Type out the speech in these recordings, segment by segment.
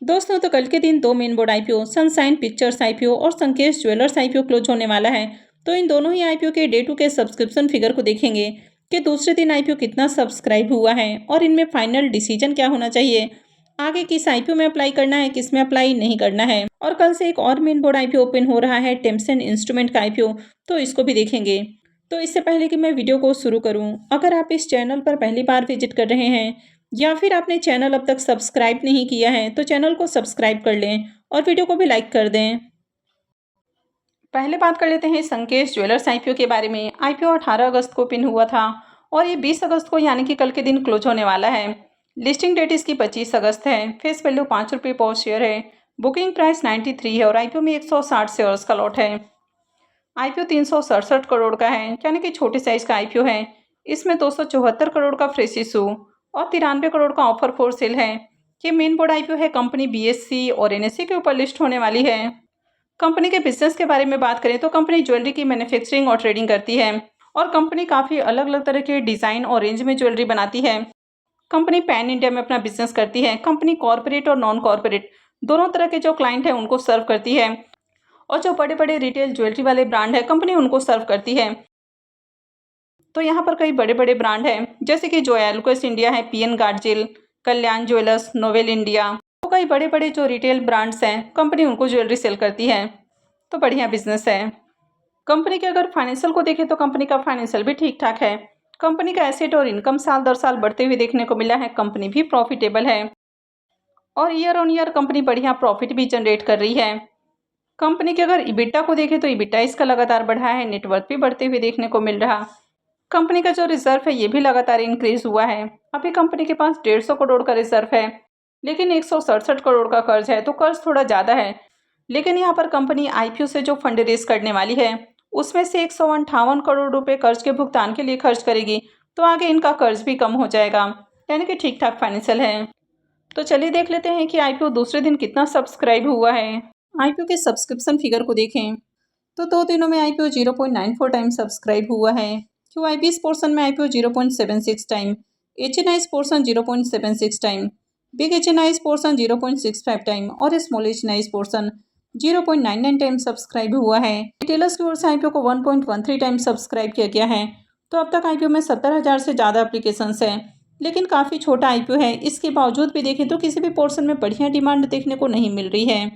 दोस्तों तो कल के दिन दो main board IPO sunshine pictures IPO और संकेश ज्वेलर्स आईपीओ क्लोज होने वाला है। तो इन दोनों ही आईपीओ के डे टू के सब्सक्रिप्शन फिगर को देखेंगे कि दूसरे दिन आईपीओ कितना सब्सक्राइब हुआ है और इनमें फाइनल डिसीजन क्या होना चाहिए, आगे किस आईपीओ में अप्लाई करना है, किस में अप्लाई नहीं करना है। और कल से एक और मेन बोर्ड आईपीओ ओपन हो रहा है, टेम्सन इंस्ट्रूमेंट का आईपीओ, तो इसको भी देखेंगे। तो इससे पहले कि मैं वीडियो को शुरू करूं, अगर आप इस चैनल पर पहली बार विजिट कर रहे हैं या फिर आपने चैनल अब तक सब्सक्राइब नहीं किया है तो चैनल को सब्सक्राइब कर लें और वीडियो को भी लाइक कर दें। पहले बात कर लेते हैं संकेश ज्वेलर्स आईपीओ के बारे में। आईपीओ 18 अगस्त को ओपन हुआ था और ये 20 अगस्त को यानी कि कल के दिन क्लोज होने वाला है। लिस्टिंग डेट इसकी 25 अगस्त है। फेस वैल्यू ₹5 पर शेयर है। बुकिंग प्राइस 93 है और आईपीओ में 160 शेयर्स का लॉट है। आईपीओ 367 करोड़ का है, यानी कि छोटे साइज का आईपीओ है। इसमें 274 करोड़ का फ्रेश इशू और 93 करोड़ का ऑफर फॉर सेल है। ये मेन बोर्ड आईपीओ है। कंपनी बीएससी और एनएससी के ऊपर लिस्ट होने वाली है। कंपनी के बिजनेस के बारे में बात करें तो कंपनी ज्वेलरी की मैन्युफैक्चरिंग और ट्रेडिंग करती है और कंपनी काफ़ी अलग अलग तरह के डिज़ाइन और रेंज में ज्वेलरी बनाती है। कंपनी पैन इंडिया में अपना बिजनेस करती है। कंपनी कॉरपोरेट और नॉन कॉरपोरेट दोनों तरह के जो क्लाइंट हैं उनको सर्व करती है और जो बड़े बड़े रिटेल ज्वेलरी वाले ब्रांड है कंपनी उनको सर्व करती है। तो यहाँ पर कई बड़े बड़े ब्रांड हैं जैसे कि जोया लुकास इंडिया है, पीएन गार्जिल, कल्याण ज्वेलर्स, नोवेल इंडिया। तो कई बड़े बड़े जो रिटेल ब्रांड्स हैं कंपनी उनको ज्वेलरी सेल करती है। तो बढ़िया बिजनेस है। कंपनी के अगर फाइनेंशियल को देखें तो कंपनी का फाइनेंशियल भी ठीक ठाक है। कंपनी का एसेट और इनकम साल दर साल बढ़ते हुए देखने को मिला है। कंपनी भी प्रॉफिटेबल है और ईयर ऑन ईयर कंपनी बढ़िया प्रॉफिट भी जनरेट कर रही है। कंपनी के अगर इबिटा को देखें तो इबिटा इसका लगातार बढ़ा है। नेटवर्थ भी बढ़ते हुए देखने को मिल रहा। कंपनी का जो रिजर्व है ये भी लगातार इंक्रीज हुआ है। अभी कंपनी के पास 150 करोड़ का रिजर्व है, लेकिन 167 करोड़ का कर्ज है, तो कर्ज थोड़ा ज़्यादा है। लेकिन यहाँ पर कंपनी आईपीओ से जो फंड रेज करने वाली है उसमें से 158 करोड़ रुपए कर्ज के भुगतान के लिए खर्च करेगी, तो आगे इनका कर्ज भी कम हो जाएगा, यानी कि ठीक ठाक फाइनेंशियल है। तो चलिए देख लेते हैं कि आईपीओ दूसरे दिन कितना सब्सक्राइब हुआ है। आईपीओ के सब्सक्रिप्शन फिगर को देखें तो 2 दिनों में आईपीओ 0.94 टाइम सब्सक्राइब हुआ है। क्यूआईबीएस पोर्शन में IPO 0.76 time, HNIs portion 0.76 time, big HNIs portion 0.65 time और small HNIs portion 0.99 time subscribe हुआ है। रिटेलर्स की ओर से आईपीओ को 1.13 टाइम सब्सक्राइब किया गया है। तो अब तक आईपीओ में 70,000 से ज़्यादा एप्लीकेशंस हैं, लेकिन काफ़ी छोटा आईपीओ है। इसके बावजूद भी देखें तो किसी भी पोर्शन में बढ़िया डिमांड देखने को नहीं मिल रही है।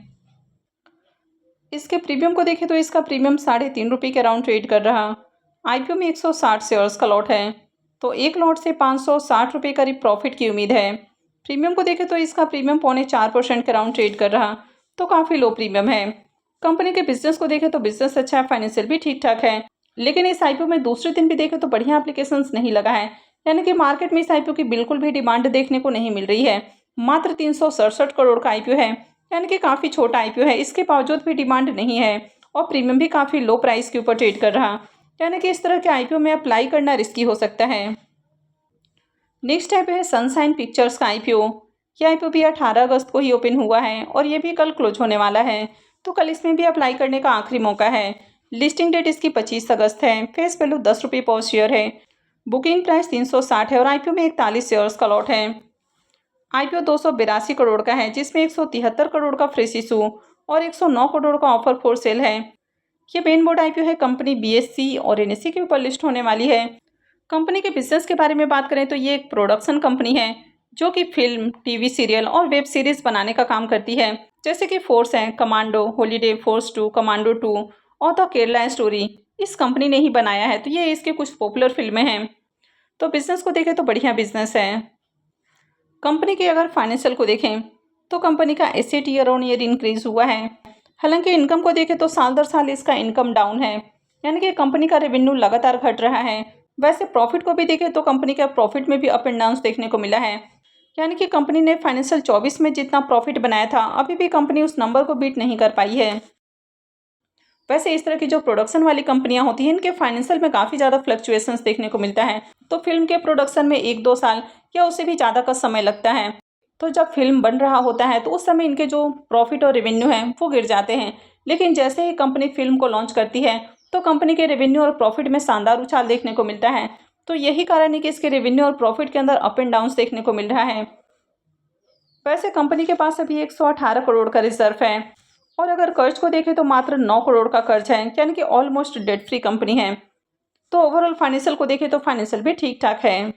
इसके प्रीमियम को देखें तो इसका प्रीमियम ₹3.5 के अराउंड ट्रेड कर रहा। आईपीओ में 160 शेयर्स का लॉट है, तो एक लॉट से ₹560 करीब प्रॉफिट की उम्मीद है। प्रीमियम को देखें तो इसका प्रीमियम 0.4% के अराउंड ट्रेड कर रहा, तो काफ़ी लो प्रीमियम है। कंपनी के बिजनेस को देखें तो बिजनेस अच्छा है, फाइनेंशियल भी ठीक ठाक है। लेकिन इस आईपीओ में दूसरे दिन भी देखें तो बढ़िया एप्लीकेशंस नहीं लगा है, यानी कि मार्केट में इस आईपीओ की बिल्कुल भी डिमांड देखने को नहीं मिल रही है। मात्र 367 करोड़ का आईपीओ है, यानी कि काफ़ी छोटा आईपीओ है। इसके बावजूद भी डिमांड नहीं है और प्रीमियम भी काफ़ी लो प्राइस के ऊपर ट्रेड कर रहा, यानी कि इस तरह के आईपीओ में अप्लाई करना रिस्की हो सकता है। नेक्स्ट आईपीओ है सनशाइन पिक्चर्स का आईपीओ। ये आईपीओ भी 18 अगस्त को ही ओपन हुआ है और ये भी कल क्लोज होने वाला है, तो कल इसमें भी अप्लाई करने का आखिरी मौका है। लिस्टिंग डेट इसकी 25 अगस्त है। फेस वैल्यू ₹10 पर शेयर है। बुकिंग प्राइस 360 है और आईपीओ में 41 शेयर्स का लॉट है। आईपीओ 282 करोड़ का है, जिसमें 173 करोड़ का फ्रेश इशू और 109 करोड़ का ऑफर फॉर सेल है। ये मेन बोर्ड आईपीओ है। कंपनी बीएससी और एनएससी के ऊपर लिस्ट होने वाली है। कंपनी के बिजनेस के बारे में बात करें तो ये एक प्रोडक्शन कंपनी है जो कि फिल्म, टीवी सीरियल और वेब सीरीज बनाने का काम करती है, जैसे कि फोर्स है, कमांडो, हॉलीडे, फोर्स 2, कमांडो 2 और द केरला स्टोरी इस कंपनी ने ही बनाया है। तो ये इसके कुछ पॉपुलर फिल्में हैं। तो बिजनेस को देखें तो बढ़िया बिजनेस है। कंपनी के अगर फाइनेंशियल को देखें तो कंपनी का asset year on year increase हुआ है। हालांकि इनकम को देखें तो साल दर साल इसका इनकम डाउन है, यानी कि कंपनी का रेवेन्यू लगातार घट रहा है। वैसे प्रॉफिट को भी देखें तो कंपनी का प्रॉफिट में भी अप एंड डाउन देखने को मिला है, यानी कि कंपनी ने फाइनेंशियल 24 में जितना प्रॉफिट बनाया था अभी भी कंपनी उस नंबर को बीट नहीं कर पाई है। वैसे इस तरह की जो प्रोडक्शन वाली कंपनियां होती हैं इनके फाइनेंशियल में काफ़ी ज़्यादा फ्लक्चुएशंस देखने को मिलता है। तो फिल्म के प्रोडक्शन में 1-2 साल या उससे भी ज़्यादा का समय लगता है। तो जब फिल्म बन रहा होता है तो उस समय इनके जो प्रॉफिट और रेवेन्यू हैं वो गिर जाते हैं, लेकिन जैसे ही कंपनी फिल्म को लॉन्च करती है तो कंपनी के रेवेन्यू और प्रॉफिट में शानदार उछाल देखने को मिलता है। तो यही कारण है कि इसके रेवेन्यू और प्रॉफिट के अंदर अप एंड डाउन्स देखने को मिल रहा है। वैसे कंपनी के पास अभी 118 करोड़ का रिजर्व है और अगर कर्ज को देखें तो मात्र 9 करोड़ का कर्ज है, यानी कि ऑलमोस्ट डेट फ्री कंपनी है। तो ओवरऑल फाइनेंशियल को देखें तो फाइनेंशियल भी ठीक ठाक है।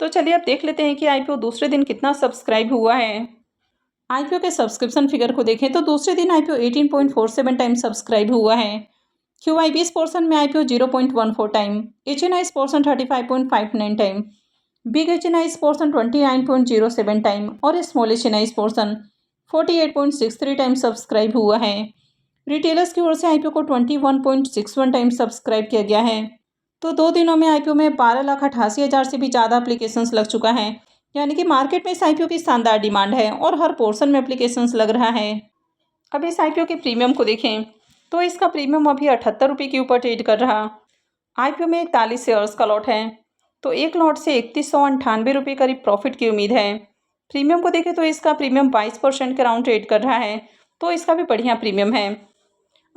तो चलिए अब देख लेते हैं कि आईपीओ दूसरे दिन कितना सब्सक्राइब हुआ है। आईपीओ के सब्सक्रिप्शन फिगर को देखें तो दूसरे दिन आईपीओ 18.47 टाइम सब्सक्राइब हुआ है। क्यूआईबीएस पोर्शन में IPO 0.14 time, HNIs portion 35.59 time, big HNIs portion 29.07 time और small HNIs portion 48.63 time subscribe हुआ है। रिटेलर्स की ओर से आईपीओ को 21.61 टाइम सब्सक्राइब किया गया है। तो 2 दिनों में आईपीओ में 12,88,000 से भी ज़्यादा एप्लीकेशंस लग चुका है, यानी कि मार्केट में इस आईपीओ की शानदार डिमांड है और हर पोर्शन में एप्लीकेशंस लग रहा है। अब इस आईपीओ के प्रीमियम को देखें तो इसका प्रीमियम अभी 78 रुपये के ऊपर ट्रेड कर रहा। आईपीओ में 41 शेयर्स का लॉट है, तो एक लॉट से 3198 रुपये करीब प्रॉफिट की उम्मीद है। प्रीमियम को देखें तो इसका प्रीमियम 22% के राउंड ट्रेड कर रहा है, तो इसका भी बढ़िया प्रीमियम है।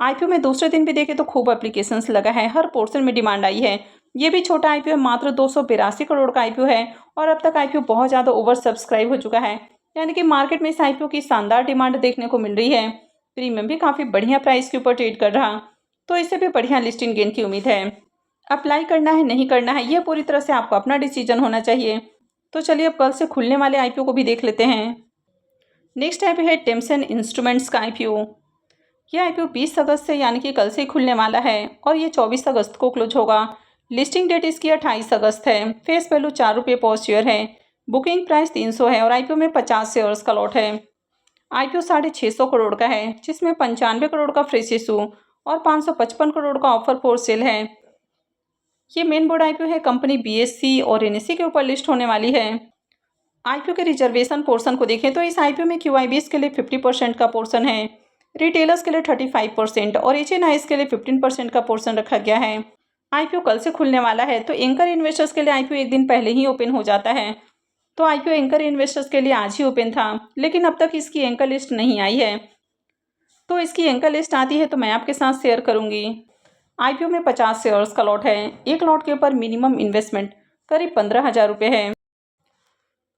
आईपीओ में दूसरे दिन भी देखें तो खूब एप्लीकेशंस लगा है, हर पोर्शन में डिमांड आई है। ये भी छोटा आईपीओ है, मात्र 282 करोड़ का आईपीओ है और अब तक आईपीओ बहुत ज़्यादा ओवर सब्सक्राइब हो चुका है, यानी कि मार्केट में इस आईपीओ की शानदार डिमांड देखने को मिल रही है। प्रीमियम भी काफ़ी बढ़िया प्राइस के ऊपर ट्रेड कर रहा, तो इससे भी बढ़िया लिस्टिंग गेन की उम्मीद है। अप्लाई करना है नहीं करना है ये पूरी तरह से आपको अपना डिसीजन होना चाहिए। तो चलिए अब कल से खुलने वाले आईपीओ को भी देख लेते हैं। नेक्स्ट आईपीओ है टेम्सन इंस्ट्रूमेंट्स का आईपीओ। यह आईपीओ 20 अगस्त से यानी कि कल से खुलने वाला है और ये 24 अगस्त को क्लोज होगा। लिस्टिंग डेट इसकी 28 अगस्त है। फेस वैल्यू 4 रुपये पर शेयर है। बुकिंग प्राइस 300 है और आईपीओ में 50 शेयर्स का लॉट है। आईपीओ 650 करोड़ का है, जिसमें 95 करोड़ का फ्रेश इशू और 555 करोड़ का ऑफर फॉर सेल है। ये मेन बोर्ड आईपीओ है, कंपनी बीएससी और एनएससी के ऊपर लिस्ट होने वाली है। आईपीओ के रिजर्वेशन पोर्शन को देखें तो इस आईपीओ में क्यूआईबीएस के लिए 50% का पोर्शन है, रिटेलर्स के लिए 35% और एचएनआईएस के लिए 15% का पोर्शन रखा गया है। आईपीओ कल से खुलने वाला है, तो एंकर इन्वेस्टर्स के लिए आईपीओ एक दिन पहले ही ओपन हो जाता है। तो आईपीओ एंकर इन्वेस्टर्स के लिए आज ही ओपन था, लेकिन अब तक इसकी एंकर लिस्ट नहीं आई है। तो इसकी एंकर लिस्ट आती है तो मैं आपके साथ शेयर करूंगी। आईपीओ में 50 शेयर्स का लॉट है। एक लॉट के ऊपर मिनिमम इन्वेस्टमेंट करीब 15,000 रुपये है।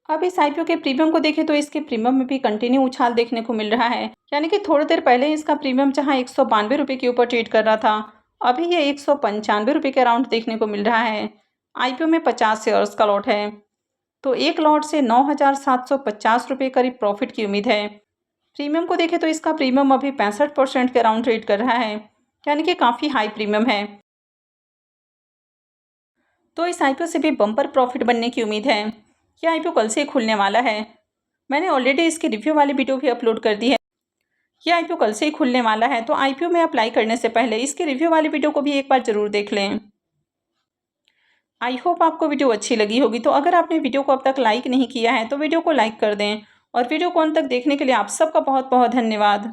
अब इस आईपीओ के प्रीमियम को देखें तो इसके प्रीमियम में भी कंटिन्यू उछाल देखने को मिल रहा है, यानी कि थोड़ी देर पहले इसका प्रीमियम जहां 192 रुपये के ऊपर ट्रेड कर रहा था, अभी ये 195 रुपये के अराउंड देखने को मिल रहा है। आईपीओ में 50 शेयर्स का लॉट है, तो एक लॉट से 9,750 रुपये करीब प्रॉफिट की उम्मीद है। प्रीमियम को देखें तो इसका प्रीमियम अभी 65% के अराउंड ट्रेड कर रहा है, यानी कि काफ़ी हाई प्रीमियम है। तो इस आईपीओ से भी बम्पर प्रॉफिट बनने की उम्मीद है। यह आईपीओ कल से खुलने वाला है। मैंने ऑलरेडी इसकी रिव्यू वाली वीडियो भी अपलोड कर दी है। यह आईपीओ कल से ही खुलने वाला है, तो आईपीओ में अप्लाई करने से पहले इसकी रिव्यू वाली वीडियो को भी एक बार ज़रूर देख लें। आई होप आपको वीडियो अच्छी लगी होगी। तो अगर आपने वीडियो को अब तक लाइक नहीं किया है तो वीडियो को लाइक कर दें और वीडियो को अंत तक देखने के लिए आप सबका बहुत बहुत धन्यवाद।